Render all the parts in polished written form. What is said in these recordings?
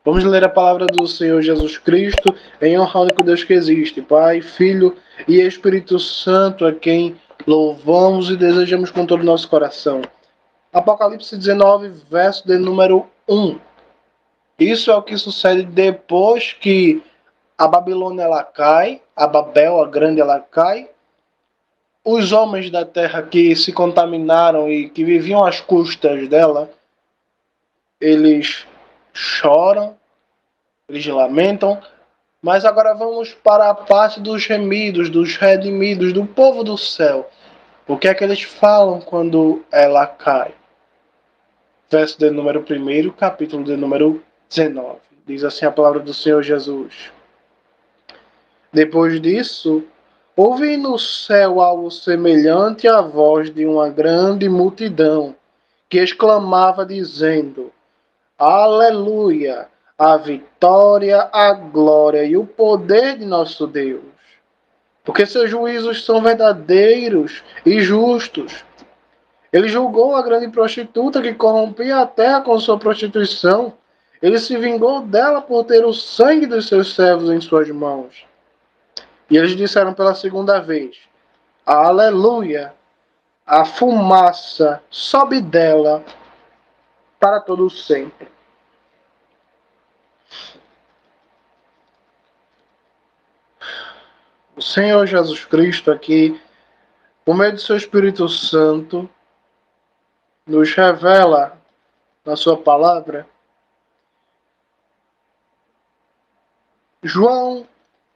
Vamos ler a palavra do Senhor Jesus Cristo em honra ao único Deus que existe, Pai, Filho e Espírito Santo, a quem louvamos e desejamos com todo o nosso coração. Apocalipse 19, verso de número 1. Isso é o que sucede depois que a Babilônia ela cai, a Babel, a grande, ela cai. Os homens da terra que se contaminaram e que viviam às custas dela, eles choram, eles lamentam. Mas agora vamos para a parte dos remidos, dos redimidos, do povo do céu. O que é que eles falam quando ela cai? Verso de número 1, capítulo de número 19. Diz assim a palavra do Senhor Jesus. Depois disso, ouvi no céu algo semelhante à voz de uma grande multidão, que exclamava dizendo: Aleluia! A vitória, a glória e o poder de nosso Deus. Porque seus juízos são verdadeiros e justos. Ele julgou a grande prostituta que corrompia a terra com sua prostituição. Ele se vingou dela por ter o sangue dos seus servos em suas mãos. E eles disseram pela segunda vez: Aleluia! A fumaça sobe dela para todo sempre. O Senhor Jesus Cristo aqui, por meio do seu Espírito Santo, nos revela na sua palavra. João,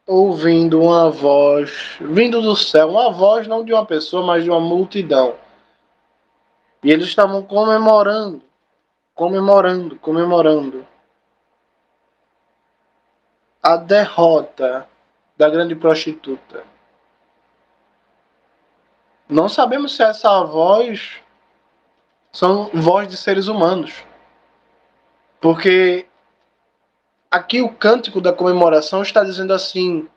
ouvindo uma voz vindo do céu, uma voz não de uma pessoa, mas de uma multidão. E eles estavam comemorando a derrota da grande prostituta. Não sabemos se essa voz são voz de seres humanos. Porque aqui o cântico da comemoração está dizendo assim: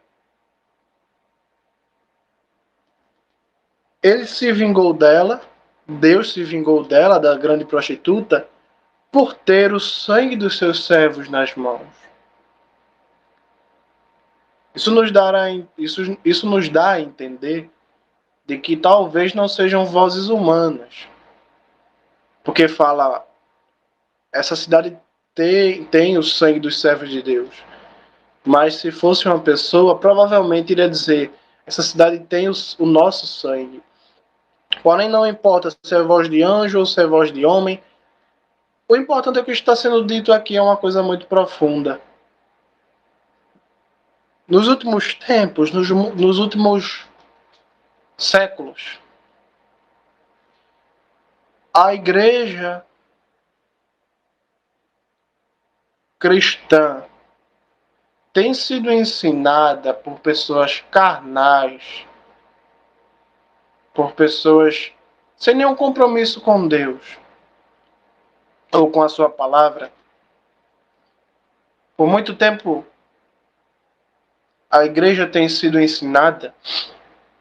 ele se vingou dela, Deus se vingou dela, da grande prostituta, por ter o sangue dos seus servos nas mãos. Isso nos dá a entender de que talvez não sejam vozes humanas. Porque fala, essa cidade tem o sangue dos servos de Deus. Mas se fosse uma pessoa, provavelmente iria dizer, essa cidade tem o nosso sangue. Porém, não importa se é voz de anjo ou se é voz de homem. O importante é que o que está sendo dito aqui é uma coisa muito profunda. Nos últimos tempos, nos últimos séculos, a igreja cristã tem sido ensinada por pessoas carnais, por pessoas sem nenhum compromisso com Deus ou com a sua palavra. Por muito tempo, a igreja tem sido ensinada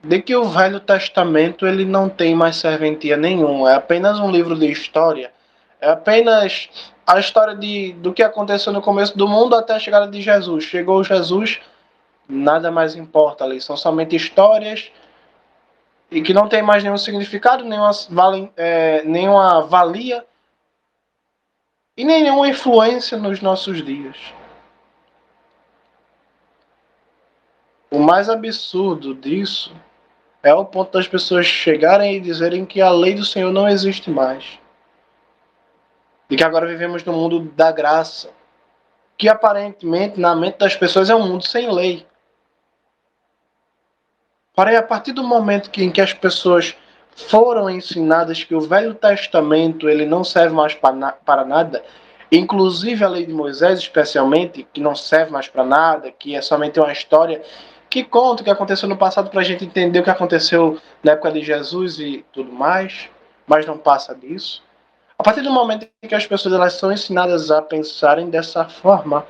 de que o Velho Testamento ele não tem mais serventia nenhuma, é apenas um livro de história, é apenas a história do que aconteceu no começo do mundo até a chegada de Jesus. Chegou Jesus, nada mais importa ali, são somente histórias e que não tem mais nenhum significado, nenhuma valia e nenhuma influência nos nossos dias. O mais absurdo disso é o ponto das pessoas chegarem e dizerem que a lei do Senhor não existe mais. E que agora vivemos no mundo da graça. Que aparentemente, na mente das pessoas, é um mundo sem lei. Porém, a partir do momento em que as pessoas foram ensinadas que o Velho Testamento ele não serve mais para nada, inclusive a lei de Moisés, especialmente, que não serve mais para nada, que é somente uma história que conta o que aconteceu no passado para a gente entender o que aconteceu na época de Jesus e tudo mais, mas não passa disso. A partir do momento em que as pessoas elas são ensinadas a pensarem dessa forma,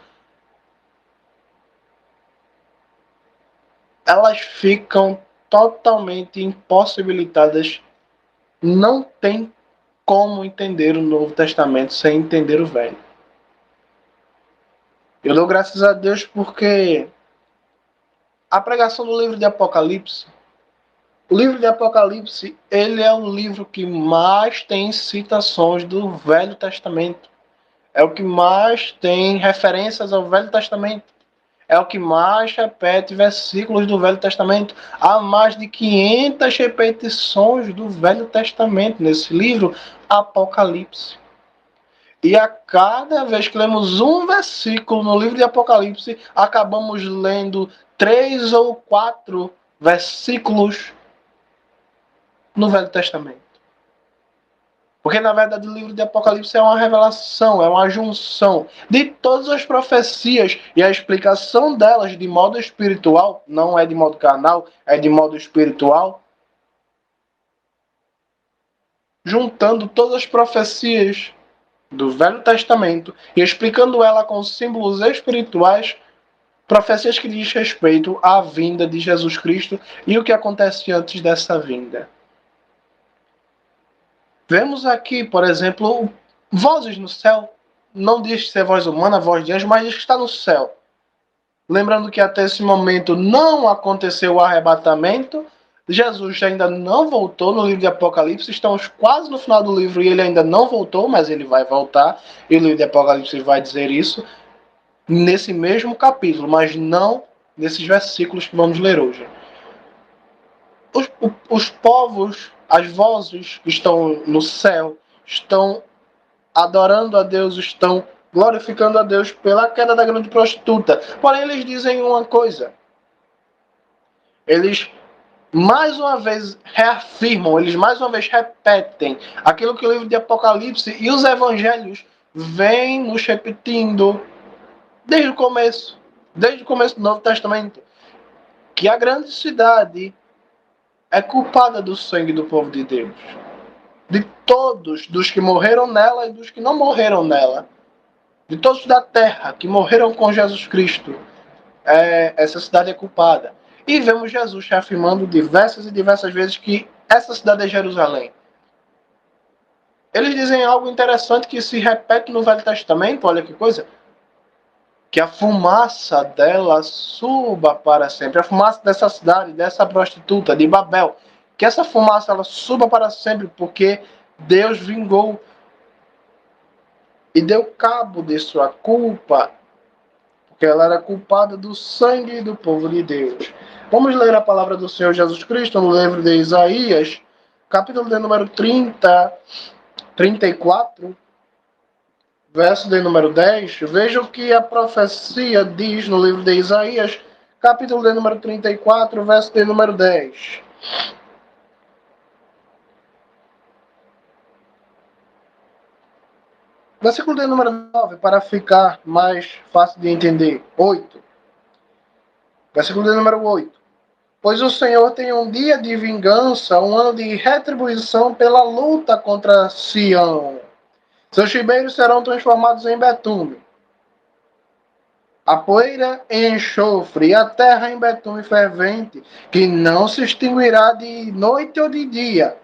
elas ficam totalmente impossibilitadas. Não tem como entender o Novo Testamento sem entender o Velho. Eu dou graças a Deus porque a pregação do livro de Apocalipse, o livro de Apocalipse, ele é o livro que mais tem citações do Velho Testamento. É o que mais tem referências ao Velho Testamento. É o que mais repete versículos do Velho Testamento. Há mais de 500 repetições do Velho Testamento nesse livro, Apocalipse. E a cada vez que lemos um versículo no livro de Apocalipse, acabamos lendo 3 ou 4 versículos no Velho Testamento. Porque, na verdade, o livro de Apocalipse é uma revelação, é uma junção de todas as profecias e a explicação delas de modo espiritual, não é de modo carnal, é de modo espiritual, juntando todas as profecias do Velho Testamento e explicando ela com símbolos espirituais, profecias que diz respeito à vinda de Jesus Cristo e o que acontece antes dessa vinda. Vemos aqui, por exemplo, vozes no céu. Não diz ser voz humana, voz de anjo, mas diz que está no céu. Lembrando que até esse momento não aconteceu o arrebatamento. Jesus ainda não voltou no livro de Apocalipse. Estamos quase no final do livro e ele ainda não voltou, mas ele vai voltar. E o livro de Apocalipse vai dizer isso nesse mesmo capítulo, mas não nesses versículos que vamos ler hoje. Os povos, as vozes que estão no céu, estão adorando a Deus, estão glorificando a Deus pela queda da grande prostituta. Porém, eles dizem uma coisa. Eles mais uma vez reafirmam, eles mais uma vez repetem aquilo que o livro de Apocalipse e os evangelhos vêm nos repetindo desde o começo do Novo Testamento, que a grande cidade é culpada do sangue do povo de Deus. De todos, dos que morreram nela e dos que não morreram nela. De todos da terra que morreram com Jesus Cristo. Essa cidade é culpada. E vemos Jesus reafirmando diversas e diversas vezes que essa cidade é Jerusalém. Eles dizem algo interessante que se repete no Velho Testamento, olha que coisa. Que a fumaça dela suba para sempre. A fumaça dessa cidade, dessa prostituta, de Babel. Que essa fumaça ela suba para sempre, porque Deus vingou e deu cabo de sua culpa, porque ela era culpada do sangue do povo de Deus. Vamos ler a palavra do Senhor Jesus Cristo no livro de Isaías, capítulo de número 34, verso de número 10. Veja o que a profecia diz no livro de Isaías, capítulo de número 34, verso de número 10. Versículo de número 9, para ficar mais fácil de entender. 8. Versículo de número 8. Pois o Senhor tem um dia de vingança, um ano de retribuição pela luta contra Sião. Seus chibeiros serão transformados em betume, a poeira em enxofre e a terra em betume fervente, que não se extinguirá de noite ou de dia.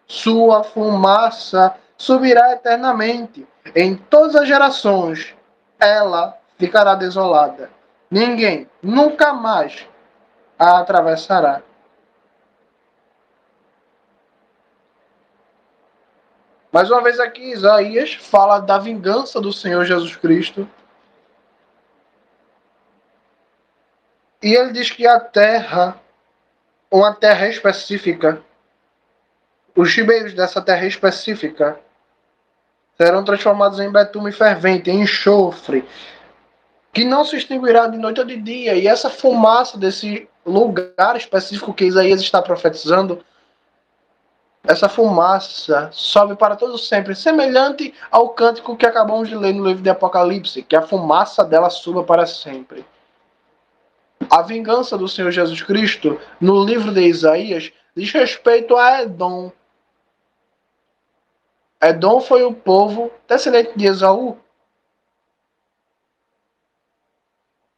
Sua fumaça subirá eternamente. Em todas as gerações, ela ficará desolada. Ninguém nunca mais a atravessará. Mais uma vez aqui, Isaías fala da vingança do Senhor Jesus Cristo. E ele diz que a terra, uma terra específica, os chibeiros dessa terra específica, serão transformados em betume fervente, em enxofre, que não se extinguirá de noite ou de dia. E essa fumaça desse lugar específico que Isaías está profetizando, essa fumaça sobe para todo sempre, semelhante ao cântico que acabamos de ler no livro de Apocalipse, que a fumaça dela suba para sempre. A vingança do Senhor Jesus Cristo, no livro de Isaías, diz respeito a Edom. Edom foi o povo descendente de Esaú.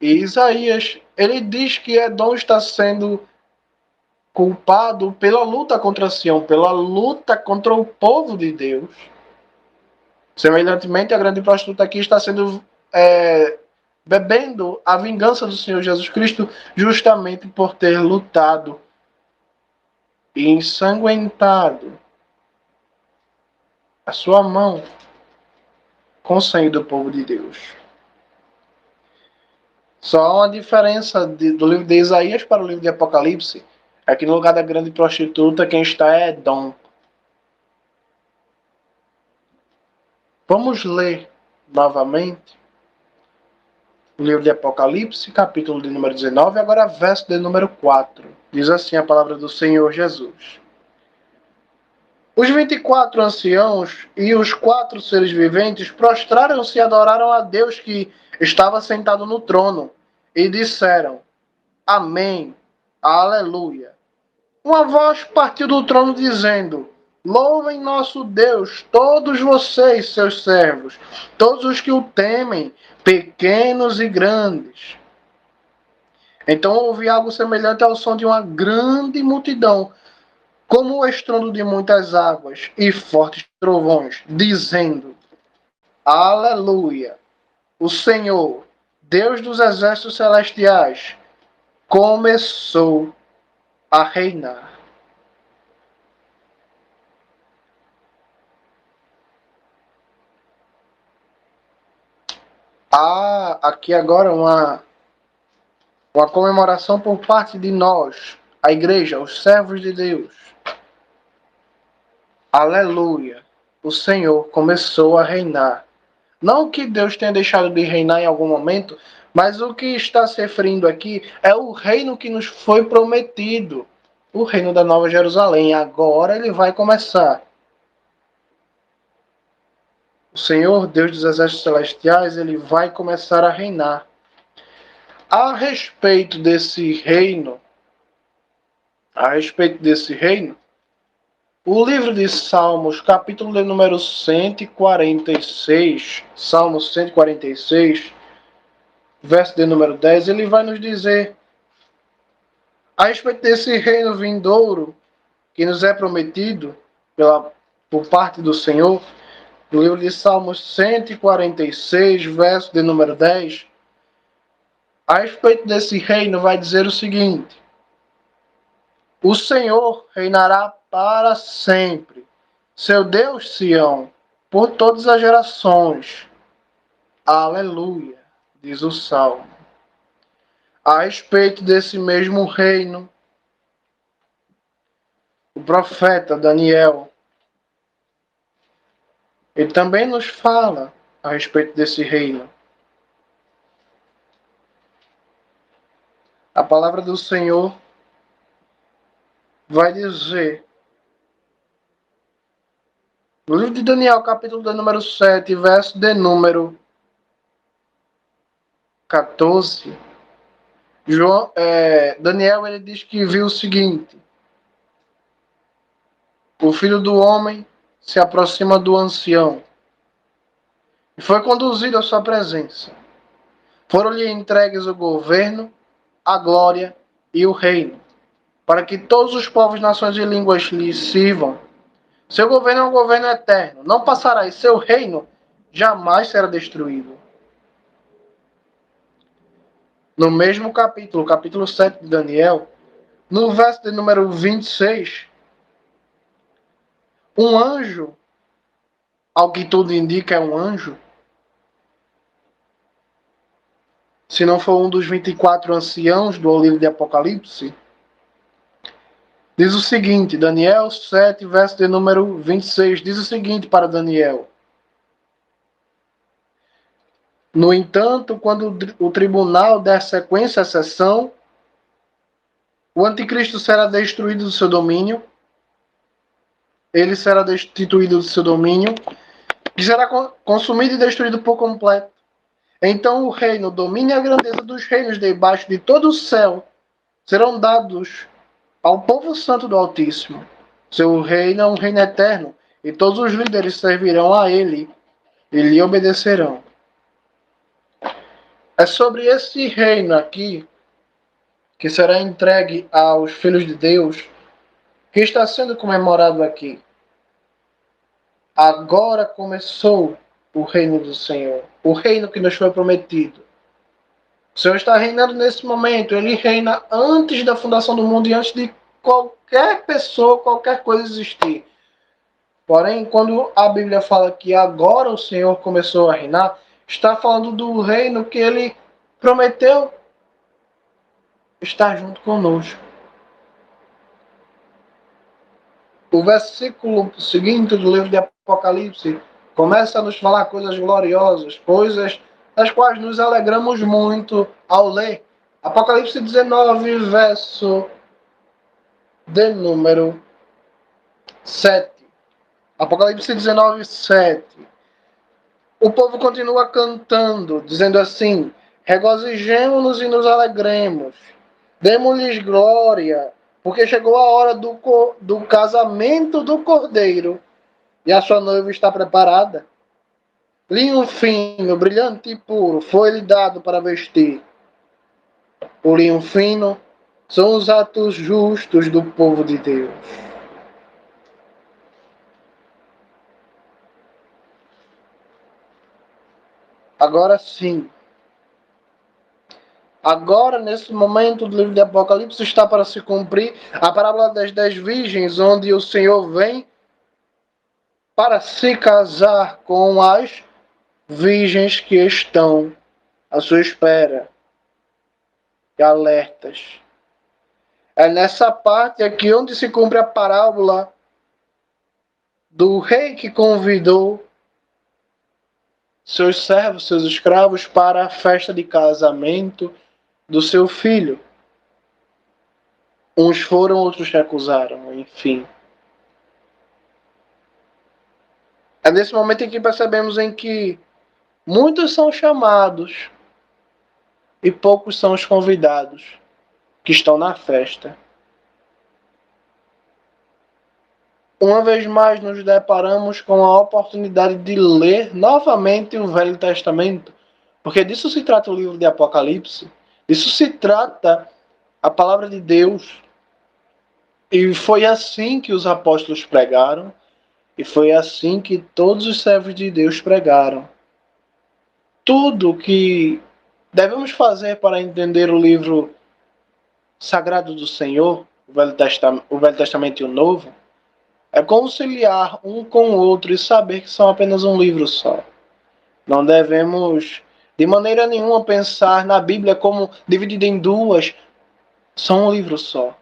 E Isaías, ele diz que Edom está sendo culpado pela luta contra Sião, pela luta contra o povo de Deus. Semelhantemente, a grande prostituta aqui está sendo bebendo a vingança do Senhor Jesus Cristo, justamente por ter lutado e ensanguentado a sua mão com o sangue do povo de Deus. Só há uma diferença do livro de Isaías para o livro de Apocalipse. É que no lugar da grande prostituta, quem está é Edom. Vamos ler novamente o livro de Apocalipse, capítulo de número 19, agora verso de número 4. Diz assim a palavra do Senhor Jesus. Os 24 anciãos e os 4 seres viventes prostraram-se e adoraram a Deus que estava sentado no trono e disseram: Amém, Aleluia. Uma voz partiu do trono dizendo: Louvem nosso Deus, todos vocês, seus servos, todos os que o temem, pequenos e grandes. Então ouvi algo semelhante ao som de uma grande multidão, como o estrondo de muitas águas e fortes trovões, dizendo: Aleluia! O Senhor, Deus dos exércitos celestiais, começou a reinar. Há aqui agora uma comemoração por parte de nós, a igreja, os servos de Deus. Aleluia! O Senhor começou a reinar. Não que Deus tenha deixado de reinar em algum momento, mas o que está se referindo aqui é o reino que nos foi prometido. O reino da Nova Jerusalém. Agora ele vai começar. O Senhor, Deus dos exércitos celestiais, ele vai começar a reinar. A respeito desse reino, o livro de Salmos, capítulo de número 146, Salmo 146, verso de número 10, ele vai nos dizer a respeito desse reino vindouro que nos é prometido por parte do Senhor. No livro de Salmos 146, verso de número 10, a respeito desse reino vai dizer o seguinte: o Senhor reinará para sempre, seu Deus Sião, por todas as gerações. Aleluia, diz o Salmo. A respeito desse mesmo reino, o profeta Daniel, ele também nos fala a respeito desse reino. A palavra do Senhor vai dizer, no livro de Daniel, capítulo de número 7, verso de número 14, Daniel ele diz que viu o seguinte: o filho do homem se aproxima do ancião e foi conduzido à sua presença. Foram-lhe entregues o governo, a glória e o reino, para que todos os povos, nações e línguas lhe sirvam. Seu governo é um governo eterno, não passará, e seu reino jamais será destruído. No mesmo capítulo, capítulo 7 de Daniel, no verso de número 26, um anjo, ao que tudo indica é um anjo, se não for um dos 24 anciãos do livro de Apocalipse, diz o seguinte, Daniel 7, verso de número 26, diz o seguinte para Daniel: no entanto, quando o tribunal der sequência à sessão, o anticristo será destruído do seu domínio, ele será destituído do seu domínio, e será consumido e destruído por completo. Então o reino, o domínio e a grandeza dos reinos debaixo de todo o céu serão dados ao povo santo do Altíssimo. Seu reino é um reino eterno, e todos os líderes servirão a ele e lhe obedecerão. É sobre esse reino aqui, que será entregue aos filhos de Deus, que está sendo comemorado aqui. Agora começou o reino do Senhor, o reino que nos foi prometido. O Senhor está reinando nesse momento. Ele reina antes da fundação do mundo e antes de qualquer pessoa, qualquer coisa existir. Porém, quando a Bíblia fala que agora o Senhor começou a reinar, está falando do reino que ele prometeu estar junto conosco. O versículo seguinte do livro de Apocalipse começa a nos falar coisas gloriosas, coisas das quais nos alegramos muito ao ler. Apocalipse 19, verso de número 7. Apocalipse 19, 7. O povo continua cantando, dizendo assim: regozijemo-nos e nos alegremos, demos-lhes glória, porque chegou a hora do casamento do Cordeiro e a sua noiva está preparada. Linho fino, brilhante e puro foi-lhe dado para vestir. O linho fino são os atos justos do povo de Deus. Agora sim. Agora, nesse momento do livro de Apocalipse, está para se cumprir a parábola das 10 virgens, onde o Senhor vem para se casar com as virgens que estão à sua espera e alertas. É nessa parte aqui onde se cumpre a parábola do rei que convidou seus servos, seus escravos, para a festa de casamento do seu filho. Uns foram, outros recusaram, enfim. É nesse momento em que percebemos em que muitos são chamados e poucos são os convidados que estão na festa. Uma vez mais nos deparamos com a oportunidade de ler novamente o Velho Testamento, porque disso se trata o livro de Apocalipse, disso se trata a palavra de Deus. E foi assim que os apóstolos pregaram, e foi assim que todos os servos de Deus pregaram. Tudo que devemos fazer para entender o livro sagrado do Senhor, o Velho Testamento e o Novo, é conciliar um com o outro e saber que são apenas um livro só. Não devemos, de maneira nenhuma, pensar na Bíblia como dividida em duas. São um livro só.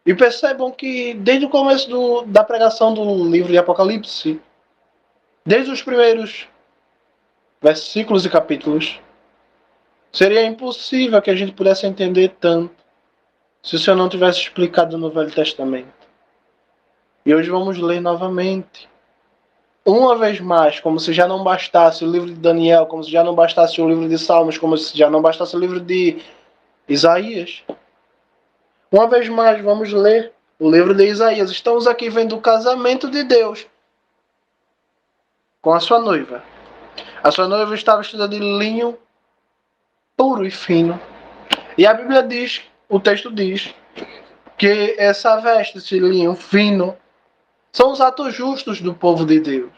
E percebam que desde o começo da pregação do livro de Apocalipse, desde os primeiros versículos e capítulos, seria impossível que a gente pudesse entender tanto se o Senhor não tivesse explicado no Velho Testamento. E hoje vamos ler novamente. Uma vez mais, como se já não bastasse o livro de Daniel, como se já não bastasse o livro de Salmos, como se já não bastasse o livro de Isaías. Uma vez mais, vamos ler o livro de Isaías. Estamos aqui vendo o casamento de Deus com a sua noiva. A sua noiva estava vestida de linho puro e fino. E a Bíblia diz, o texto diz, que essa veste, esse linho fino, são os atos justos do povo de Deus.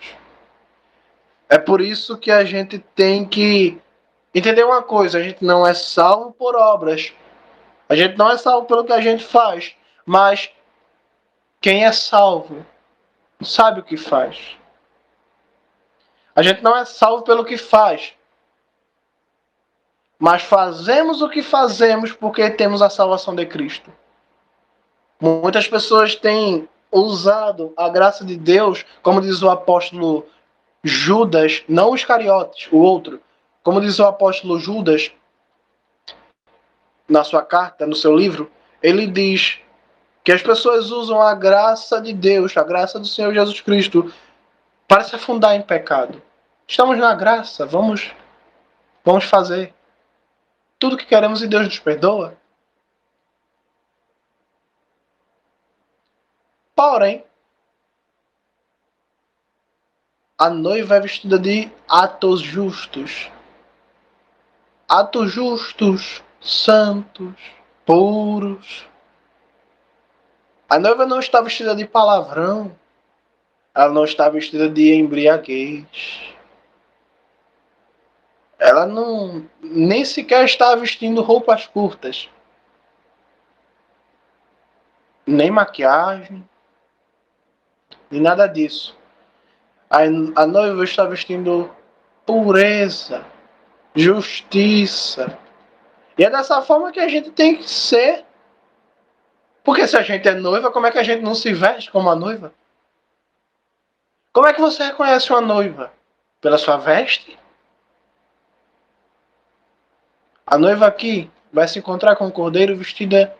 É por isso que a gente tem que entender uma coisa: a gente não é salvo por obras. A gente não é salvo pelo que a gente faz. Mas quem é salvo sabe o que faz. A gente não é salvo pelo que faz. Mas fazemos o que fazemos porque temos a salvação de Cristo. Muitas pessoas têm usado a graça de Deus, como diz o apóstolo Judas, não os Iscariotes, o outro, como diz o apóstolo Judas na sua carta, no seu livro, ele diz que as pessoas usam a graça de Deus, a graça do Senhor Jesus Cristo, para se afundar em pecado. Estamos na graça, vamos fazer tudo o que queremos e Deus nos perdoa. Porém, a noiva é vestida de atos justos. Atos justos, santos, puros. A noiva não está vestida de palavrão. Ela não está vestida de embriaguez. Ela não nem sequer está vestindo roupas curtas, nem maquiagem, nem nada disso. A noiva está vestindo pureza, justiça. E é dessa forma que a gente tem que ser. Porque se a gente é noiva, como é que a gente não se veste como a noiva? Como é que você reconhece uma noiva? Pela sua veste? A noiva aqui vai se encontrar com o cordeiro vestida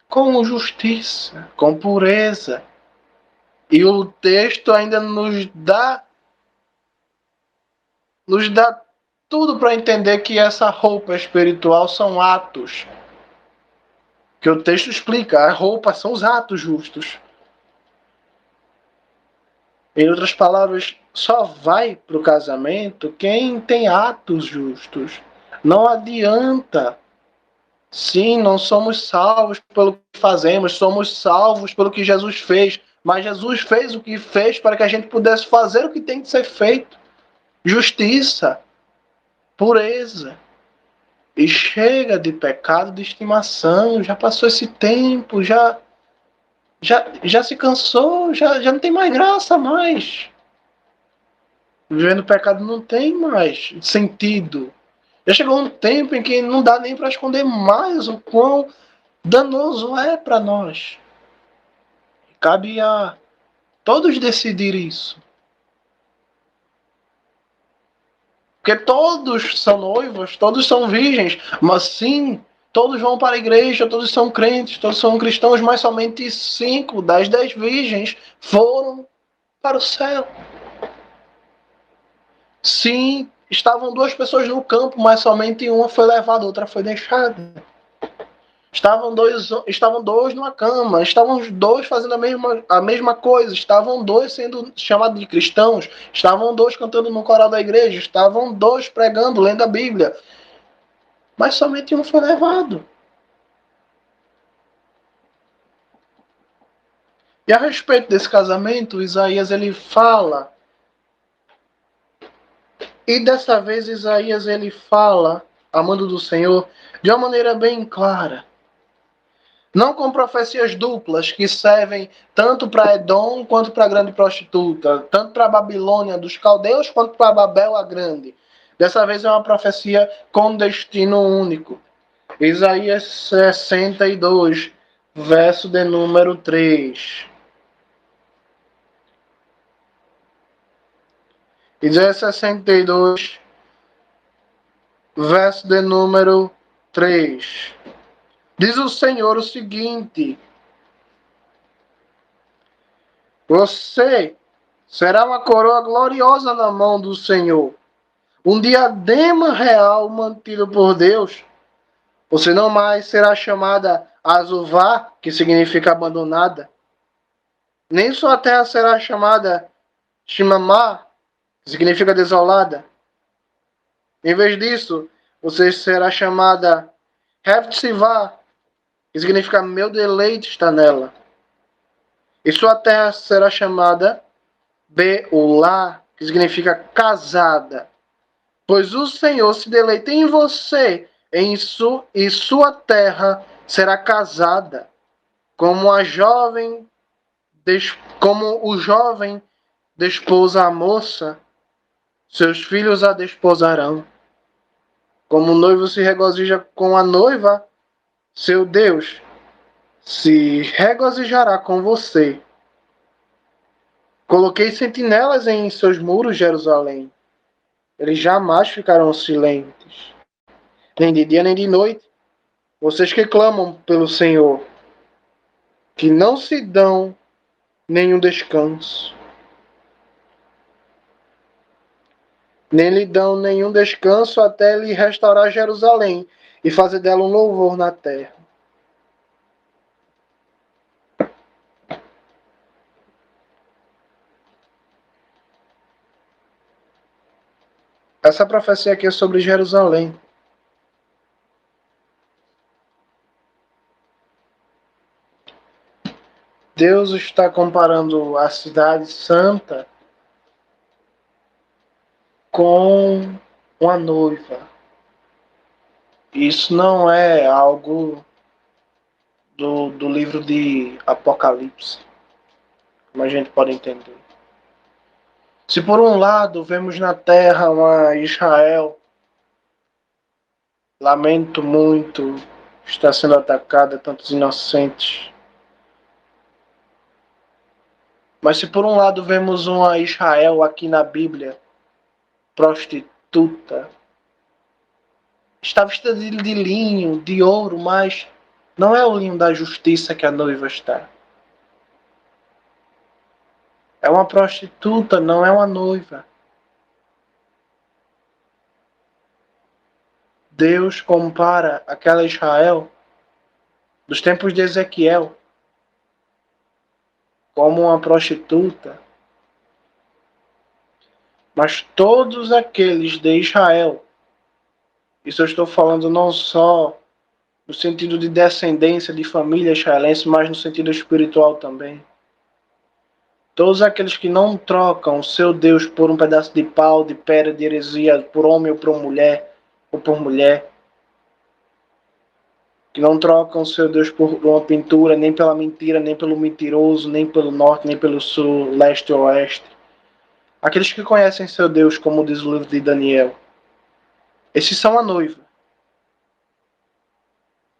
com justiça, com pureza. E o texto ainda nos dá tudo para entender que essa roupa espiritual são atos. Que o texto explica, a roupa são os atos justos. Em outras palavras, só vai para o casamento quem tem atos justos. Não adianta. Sim, não somos salvos pelo que fazemos, somos salvos pelo que Jesus fez. Mas Jesus fez o que fez para que a gente pudesse fazer o que tem que ser feito. Justiça, pureza. E chega de pecado de estimação, já passou esse tempo, já se cansou, já não tem mais graça mais. Vivendo pecado não tem mais sentido. Já chegou um tempo em que não dá nem para esconder mais o quão danoso é para nós. Cabe a todos decidir isso. Porque todos são noivos, todos são virgens, mas sim, todos vão para a igreja, todos são crentes, todos são cristãos, mas somente 5 das 10 virgens foram para o céu. Sim, estavam 2 pessoas no campo, mas somente uma foi levada, outra foi deixada. Estavam dois numa cama, estavam os dois fazendo a mesma coisa, estavam dois sendo chamados de cristãos, estavam dois cantando no coral da igreja, estavam dois pregando, lendo a Bíblia, mas somente um foi levado. E a respeito desse casamento, Isaías ele fala, e dessa vez Isaías ele fala, amando do Senhor, de uma maneira bem clara. Não com profecias duplas que servem tanto para Edom quanto para a grande prostituta, tanto para a Babilônia dos caldeus quanto para Babel a grande. Dessa vez é uma profecia com destino único. Isaías 62, verso de número 3. Isaías 62, verso de número 3. Diz o Senhor o seguinte: você será uma coroa gloriosa na mão do Senhor, um diadema real mantido por Deus. Você não mais será chamada Azuvá, que significa abandonada, nem sua terra será chamada Shimamá, que significa desolada. Em vez disso, você será chamada Hefzibá, que significa meu deleite está nela. E sua terra será chamada Beulá, que significa casada. Pois o Senhor se deleita em você, e sua terra será casada, como como o jovem desposa a moça, seus filhos a desposarão. Como o noivo se regozija com a noiva, seu Deus se regozijará com você. Coloquei sentinelas em seus muros, Jerusalém. Eles jamais ficarão silentes, nem de dia nem de noite. Vocês que clamam pelo Senhor, que não se dão nenhum descanso, nem lhe dão nenhum descanso até lhe restaurar Jerusalém e fazer dela um louvor na terra. Essa profecia aqui é sobre Jerusalém. Deus está comparando a cidade santa com uma noiva. Isso não é algo do livro de Apocalipse, como a gente pode entender. Se por um lado vemos na terra uma Israel, lamento muito, está sendo atacada, tantos inocentes. Mas se por um lado vemos uma Israel aqui na Bíblia, prostituta, está vestida de linho, de ouro, mas não é o linho da justiça que a noiva está. É uma prostituta, não é uma noiva. Deus compara aquela Israel dos tempos de Ezequiel como uma prostituta. Mas todos aqueles de Israel, isso eu estou falando não só no sentido de descendência de família israelense, mas no sentido espiritual também. Todos aqueles que não trocam o seu Deus por um pedaço de pau, de pedra, de heresia, por homem ou por mulher, que não trocam o seu Deus por uma pintura, nem pela mentira, nem pelo mentiroso, nem pelo norte, nem pelo sul, leste ou oeste. Aqueles que conhecem seu Deus, como diz o livro de Daniel, esses são a noiva.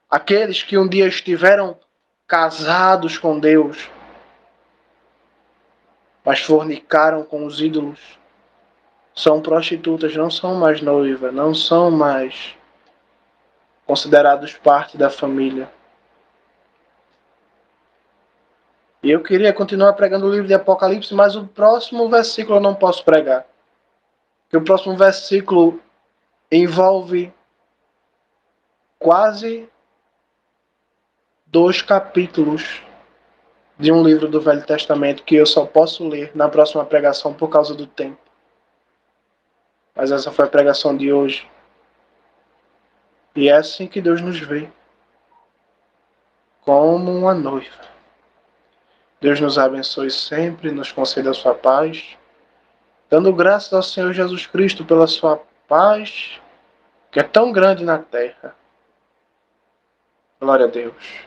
Aqueles que um dia estiveram casados com Deus, mas fornicaram com os ídolos, são prostitutas, não são mais noiva, não são mais considerados parte da família. E eu queria continuar pregando o livro de Apocalipse, mas o próximo versículo eu não posso pregar. Porque o próximo versículo envolve quase 2 capítulos de um livro do Velho Testamento que eu só posso ler na próxima pregação por causa do tempo. Mas essa foi a pregação de hoje. E é assim que Deus nos vê, como uma noiva. Deus nos abençoe sempre, nos conceda a sua paz, dando graças ao Senhor Jesus Cristo pela sua paz, que é tão grande na terra. Glória a Deus.